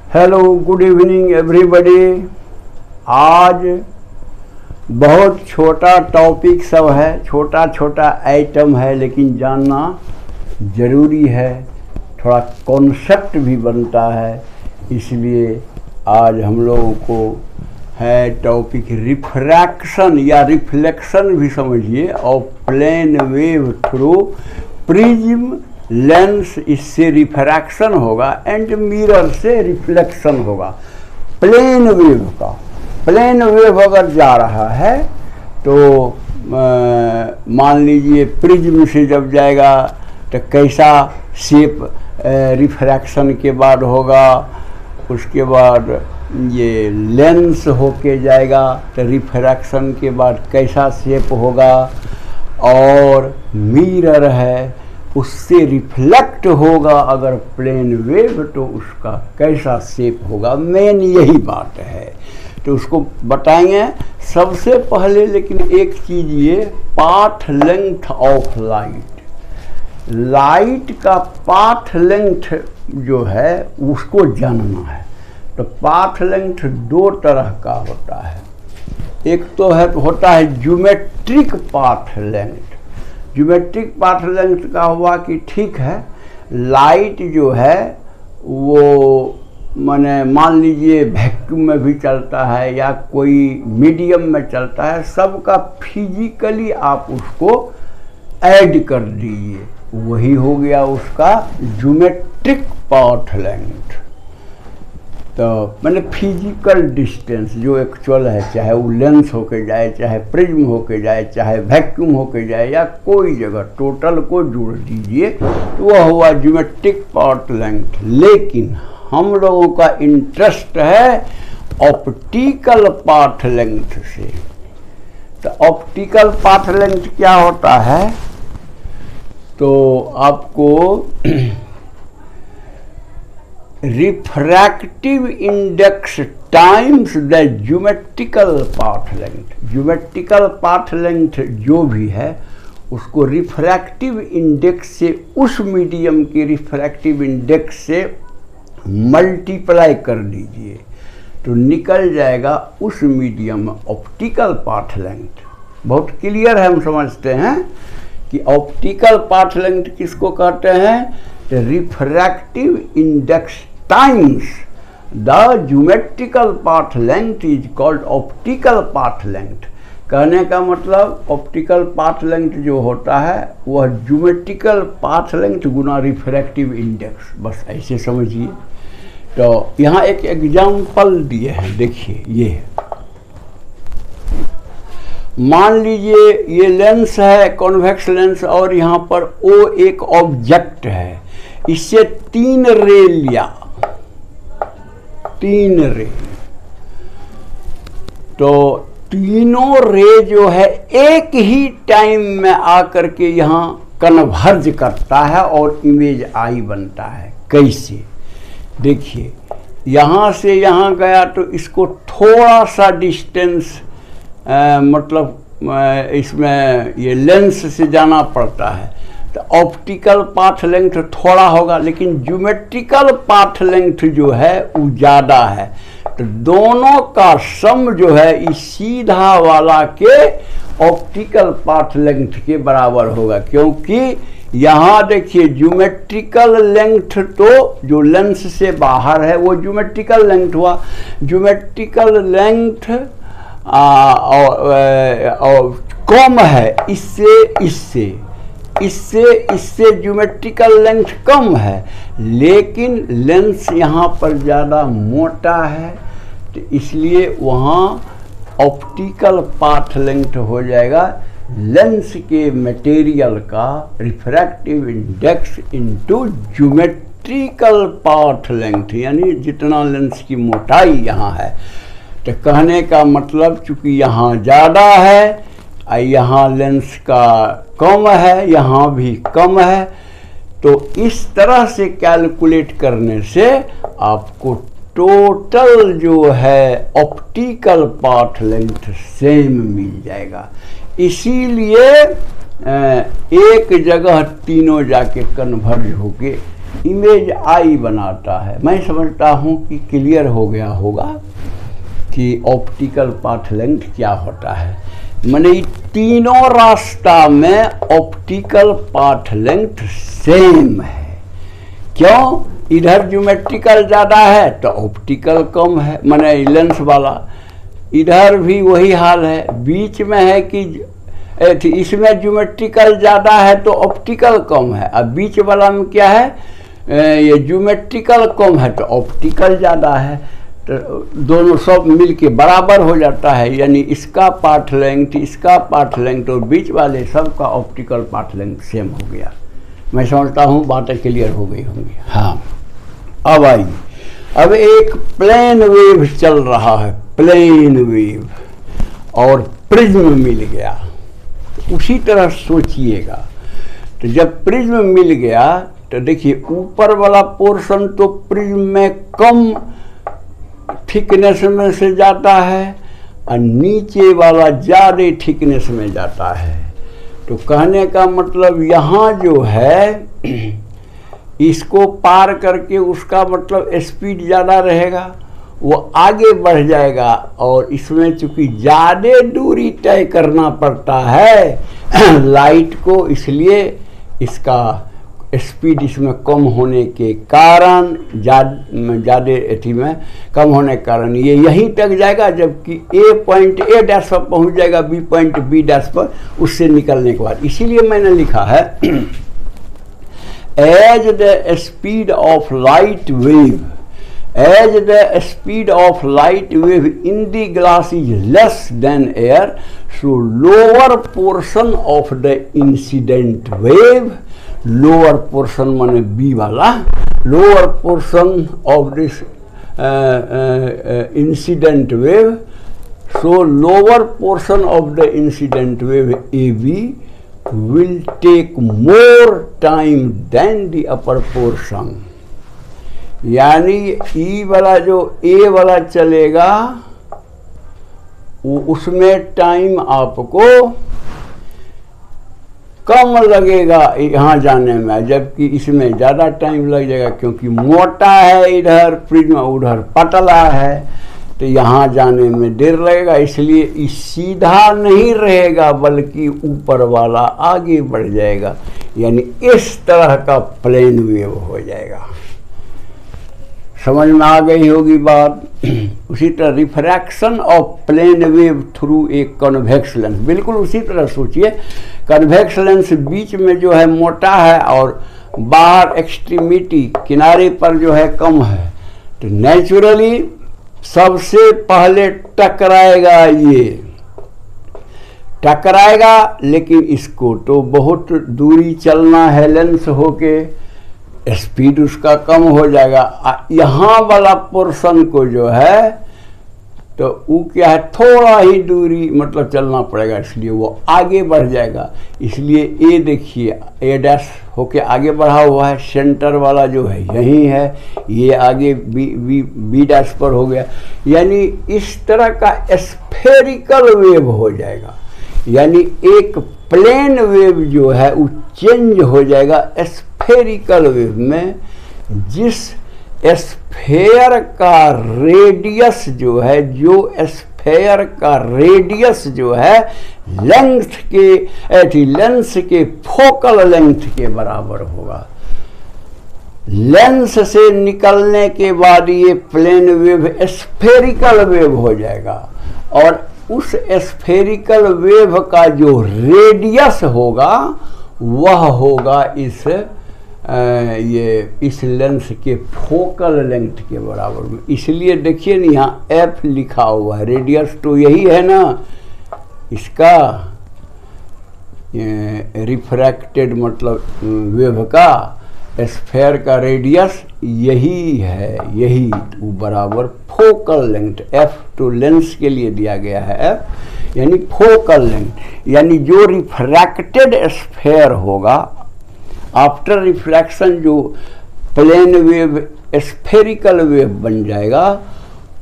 Hello, good evening everybody. आज बहुत छोटा टॉपिक सब है, छोटा छोटा आइटम है, लेकिन जानना ज़रूरी है, थोड़ा कॉन्सेप्ट भी बनता है। इसलिए आज हम लोगों को है टॉपिक रिफ्रैक्शन या रिफ्लेक्शन भी समझिए, और plane wave through prism lens, इससे रिफ्रैक्शन होगा एंड मिरर से रिफ्लेक्शन होगा। प्लेन वेव का, प्लेन वेव अगर जा रहा है तो मान लीजिए प्रिज्म से जब जाएगा तो कैसा शेप रिफ्रैक्शन के बाद होगा, उसके बाद ये लेंस होके जाएगा तो रिफ्रैक्शन के बाद कैसा शेप होगा, और मिरर है उससे रिफ्लेक्ट होगा अगर प्लेन वेव तो उसका कैसा शेप होगा। मेन यही बात है, तो उसको बताएंगे सबसे पहले। लेकिन एक चीज़ ये, path length of light, light का पाथ लेंथ जो है उसको जानना है। तो पाथ लेंथ दो तरह का होता है, एक तो होता है geometric path length. Geometric path length का हुआ कि ठीक है, लाइट जो है वो माने मान लीजिए वैक्यूम में भी चलता है या कोई मीडियम में चलता है, सबका फिजिकली आप उसको ऐड कर दीजिए, वही हो गया उसका ज्योमेट्रिक पाथ लेंथ। तो मैंने फिजिकल डिस्टेंस जो एक्चुअल है, चाहे वो लेंस होके जाए, चाहे प्रिज्म होके जाए, चाहे वैक्यूम होके जाए, या कोई जगह टोटल को जोड़ दीजिए तो वह हुआ ज्योमेट्रिक पाथ लेंथ। लेकिन हम लोगों का इंटरेस्ट है ऑप्टिकल पाथ लेंथ से। तो ऑप्टिकल पाथ लेंथ क्या होता है, तो आपको refractive index times the geometrical path length. Geometrical path length जो भी है उसको रिफ्रैक्टिव इंडेक्स से, उस मीडियम के रिफ्रैक्टिव इंडेक्स से मल्टीप्लाई कर दीजिए तो निकल जाएगा उस मीडियम में ऑप्टिकल पाथ लेंथ। बहुत क्लियर है, हम समझते हैं कि ऑप्टिकल पाथ लेंथ किसको कहते हैं। Refractive index times the geometrical path length is called optical path length. कहने का मतलब ऑप्टिकल पाथ लेंथ जो होता है वह ज्योमेट्रिकल पाथ लेंथ गुना रिफ्रैक्टिव इंडेक्स, बस ऐसे समझिए। तो यहाँ एक एग्जाम्पल दिए हैं, देखिए ये मान लीजिए ये लेंस है, कॉन्वेक्स लेंस, और यहाँ पर ओ एक ऑब्जेक्ट है, इससे तीन रे लिया, तीन रे। तो तीनों रे जो है एक ही टाइम में आकर के यहाँ कन्वर्ज करता है और इमेज आई बनता है। कैसे, देखिए यहाँ से यहाँ गया तो इसको थोड़ा सा डिस्टेंस मतलब इसमें ये लेंस से जाना पड़ता है, तो ऑप्टिकल पाथ लेंथ थोड़ा होगा, लेकिन ज्योमेट्रिकल पाथ लेंथ जो है वो ज़्यादा है। तो दोनों का सम जो है इस सीधा वाला के ऑप्टिकल पाथ लेंथ के बराबर होगा, क्योंकि यहाँ देखिए ज्योमेट्रिकल लेंथ तो जो लेंस से बाहर है वो ज्योमेट्रिकल लेंथ हुआ। ज्योमेट्रिकल लेंथ और कम है इससे ज्योमेट्रिकल लेंथ कम है, लेकिन लेंस यहाँ पर ज़्यादा मोटा है, तो इसलिए वहाँ ऑप्टिकल पाथ लेंथ हो जाएगा लेंस के मटेरियल का refractive index into geometrical path length, यानी जितना लेंस की मोटाई यहाँ है। तो कहने का मतलब चूँकि यहाँ ज़्यादा है, यहाँ लेंस का कम है, यहाँ भी कम है, तो इस तरह से कैलकुलेट करने से आपको टोटल जो है ऑप्टिकल पाथ लेंथ सेम मिल जाएगा। इसीलिए एक जगह तीनों जाके कन्वर्ज होके इमेज आई बनाता है। मैं समझता हूँ कि क्लियर हो गया होगा कि ऑप्टिकल पाथ लेंथ क्या होता है। माने तीनों रास्ता में ऑप्टिकल पाथ लेंथ सेम है। क्यों? इधर ज्योमेट्रिकल ज़्यादा है तो ऑप्टिकल कम है, माने लेंस वाला। इधर भी वही हाल है, बीच में है कि इसमें ज्योमेट्रिकल ज़्यादा है तो ऑप्टिकल कम है, अब बीच वाला में क्या है, ये ज्योमेट्रिकल कम है तो ऑप्टिकल ज़्यादा है, तो दोनों सब मिल के बराबर हो जाता है। यानी इसका पाथ लेंथ, इसका पाथ लेंथ और बीच वाले सब का ऑप्टिकल पाथ लेंथ सेम हो गया। मैं समझता हूँ बातें क्लियर हो गई होंगी। हाँ, अब आइए, अब एक प्लेन वेव चल रहा है, प्लेन वेव, और प्रिज्म मिल गया। तो उसी तरह सोचिएगा, तो जब प्रिज्म मिल गया तो देखिए ऊपर वाला पोर्शन तो प्रिज्म में कम थिकनेस में से जाता है और नीचे वाला ज़्यादा थिकनेस में जाता है। तो कहने का मतलब यहाँ जो है इसको पार करके उसका मतलब स्पीड ज़्यादा रहेगा, वो आगे बढ़ जाएगा, और इसमें चूंकि ज़्यादा दूरी तय करना पड़ता है लाइट को, इसलिए इसका स्पीड इसमें कम होने के कारण, ज़्यादा एथी में कम होने के कारण ये यहीं तक जाएगा, जबकि ए पॉइंट ए डैश पर पहुंच जाएगा बी पॉइंट बी डैश पर उससे निकलने के बाद। इसीलिए मैंने लिखा है as the speed of light wave, as the speed of light wave in the glass is less than air, so lower portion of the incident wave, lower portion माने B वाला, lower portion of this incident wave, so lower portion of the incident wave AB will take more time than the upper portion। यानी ई वाला जो ए वाला चलेगा उसमें time आपको कम लगेगा यहाँ जाने में, जबकि इसमें ज़्यादा टाइम लग जाएगा, क्योंकि मोटा है इधर प्रिज्म, उधर पतला है, तो यहाँ जाने में देर लगेगा। इसलिए इस सीधा नहीं रहेगा बल्कि ऊपर वाला आगे बढ़ जाएगा, यानी इस तरह का प्लेन वेव हो जाएगा। समझ में आ गई होगी बात। उसी तरह refraction of plane wave through a convex lens, बिल्कुल उसी तरह सोचिए, कन्वेक्स लेंस बीच में जो है मोटा है और बाहर एक्सट्रीमिटी किनारे पर जो है कम है, तो नेचुरली सबसे पहले टकराएगा, ये टकराएगा, लेकिन इसको तो बहुत दूरी चलना है लेंस होके, स्पीड उसका कम हो जाएगा। यहाँ वाला पोर्शन को जो है तो वो क्या है, थोड़ा ही दूरी मतलब चलना पड़ेगा, इसलिए वो आगे बढ़ जाएगा। इसलिए ए देखिए ए डैश होके आगे बढ़ा हुआ है, सेंटर वाला जो है यही है, ये आगे बी डैश पर हो गया। यानी इस तरह का स्फेरिकल वेव हो जाएगा, यानी एक प्लेन वेव जो है वो चेंज हो जाएगा स्फेरिकल वेव में, जिस स्फेयर का रेडियस जो है, जो स्फेयर का रेडियस जो है लेंथ के लेंस के फोकल लेंथ के बराबर होगा। लेंस से निकलने के बाद ये प्लेन वेव स्फेरिकल वेव हो जाएगा, और उस स्फेरिकल वेव का जो रेडियस होगा वह होगा इस लेंस के फोकल लेंथ के बराबर में। इसलिए देखिए ना यहाँ एफ लिखा हुआ है, रेडियस तो यही है ना इसका, रिफ्रैक्टेड मतलब वेव का स्फेयर का रेडियस यही है, यही वो बराबर फोकल लेंथ, एफ तो लेंस के लिए दिया गया है एफ, यानी फोकल लेंथ। यानी जो रिफ्रैक्टेड स्फेयर होगा आफ्टर रिफ्लेक्शन, जो प्लेन वेव स्फेरिकल वेव बन जाएगा,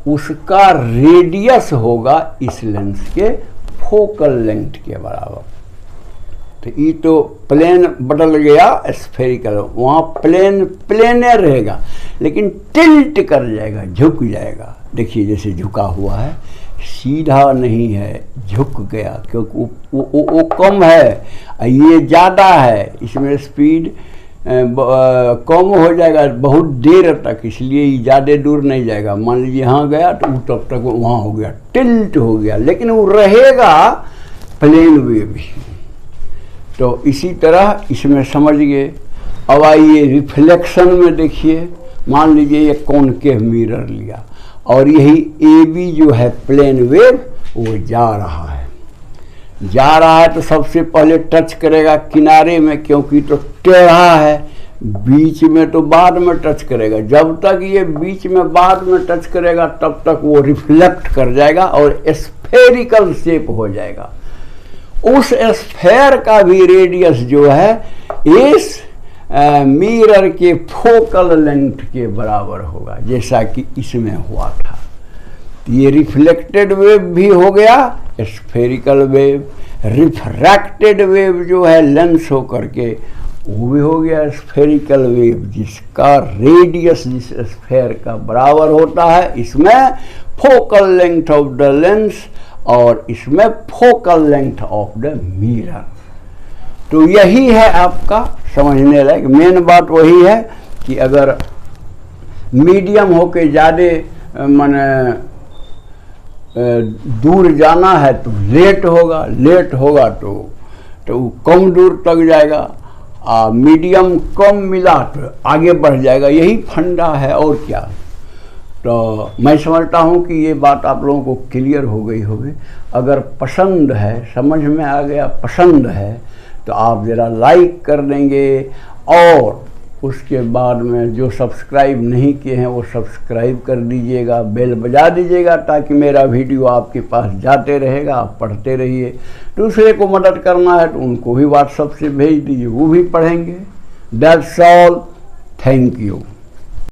उसका रेडियस होगा इस लेंस के फोकल लेंथ के बराबर। तो ये तो प्लेन बदल गया स्फेरिकल, वहाँ प्लेने रहेगा लेकिन टिल्ट कर जाएगा, झुक जाएगा। देखिए जैसे झुका हुआ है, सीधा नहीं है, झुक गया, क्योंकि वो कम है, ये ज़्यादा है, इसमें स्पीड कम हो जाएगा बहुत देर तक, इसलिए ये ज़्यादा दूर नहीं जाएगा। मान लीजिए यहाँ गया तो वो तब तक वहाँ हो गया, टिल्ट हो गया, लेकिन वो रहेगा प्लेन वेव ही। तो इसी तरह इसमें समझ गए। अब आइए रिफ्लेक्शन में देखिए, मान लीजिए ये कॉनकेव मिरर लिया और यही ए बी जो है प्लेन वेव वो जा रहा है तो सबसे पहले टच करेगा किनारे में, क्योंकि तो टेढ़ा है, बीच में तो बाद में टच करेगा। जब तक ये बीच में बाद में टच करेगा तब तक वो रिफ्लेक्ट कर जाएगा और स्फेरिकल शेप हो जाएगा। उस स्फेयर का भी रेडियस जो है इस मिरर के फोकल लेंथ के बराबर होगा, जैसा कि इसमें हुआ था। ये रिफ्लेक्टेड वेव भी हो गया स्फेरिकल वेव, रिफ्रैक्टेड वेव जो है लेंस हो करके वो भी हो गया स्फेरिकल वेव, जिसका रेडियस जिस स्फेयर का बराबर होता है। इसमें focal length of the lens और इसमें focal length of the mirror. तो यही है आपका समझने लायक। मेन बात वही है कि अगर मीडियम होके ज़्यादा माने दूर जाना है तो लेट होगा तो कम दूर तक जाएगा, मीडियम कम मिला तो आगे बढ़ जाएगा। यही फंडा है और क्या। तो मैं समझता हूँ कि ये बात आप लोगों को क्लियर हो गई होगी। अगर पसंद है, समझ में आ गया, पसंद है तो आप ज़रा लाइक कर देंगे और उसके बाद में जो सब्सक्राइब नहीं किए हैं वो सब्सक्राइब कर दीजिएगा, बेल बजा दीजिएगा, ताकि मेरा वीडियो आपके पास जाते रहेगा, आप पढ़ते रहिए। दूसरे को मदद करना है तो उनको भी व्हाट्सएप से भेज दीजिए, वो भी पढ़ेंगे। That's all, thank you.